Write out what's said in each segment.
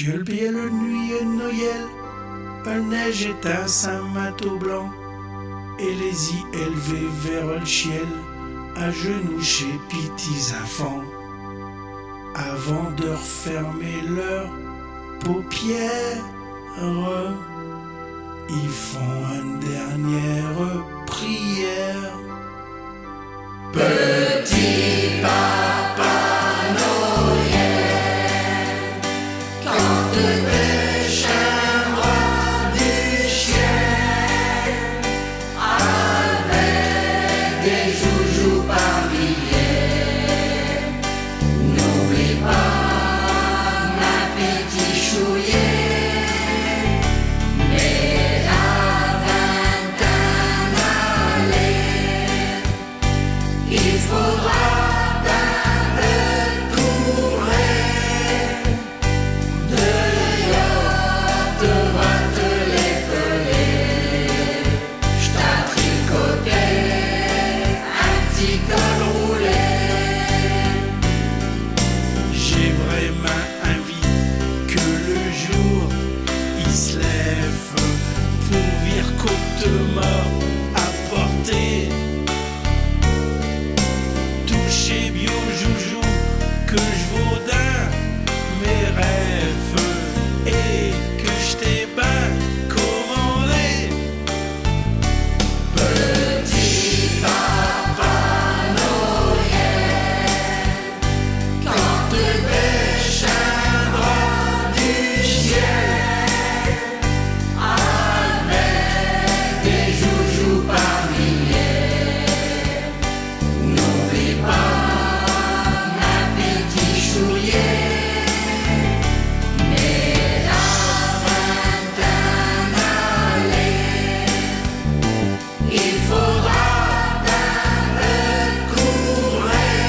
le pied le nuit et Noël, la neige est un saint manteau blanc, et les y élevés vers le ciel, à genoux chez petits enfants, avant de refermer leurs paupières, ils font une dernière prière. Petit papa Noël, quand te descendra du ciel, avec des joujoux par milliers, n'oublie pas ma petite chouillée, mais avant d'en aller, il faudra apporter toucher bio joujou que je vaudin mes rêves et que je t'ai ben commandé. Petit papa Noël, quand te descendra du ciel, avec des joujoux par milliers, n'oublie pas ma petite chouillée, mais avant d'en aller, il faudra courir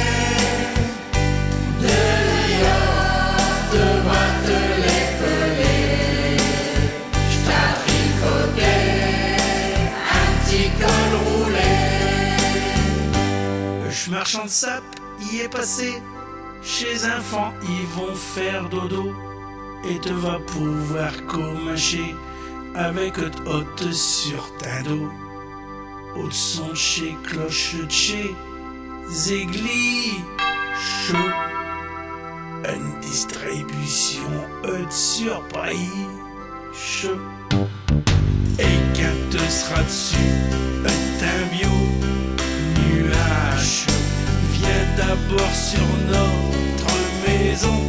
dehors devant te l'épeler. Je t'ai tricoté un petit col roulé. Le marchand de sap y est passé. Chez enfants, ils vont faire dodo et te va pouvoir commacher avec haute sur ta dos. Au son chez cloche de chez Zégli chaud. Une distribution de surprise chaud. Et quand te sera dessus, un bio nuage vient d'abord sur notre maison.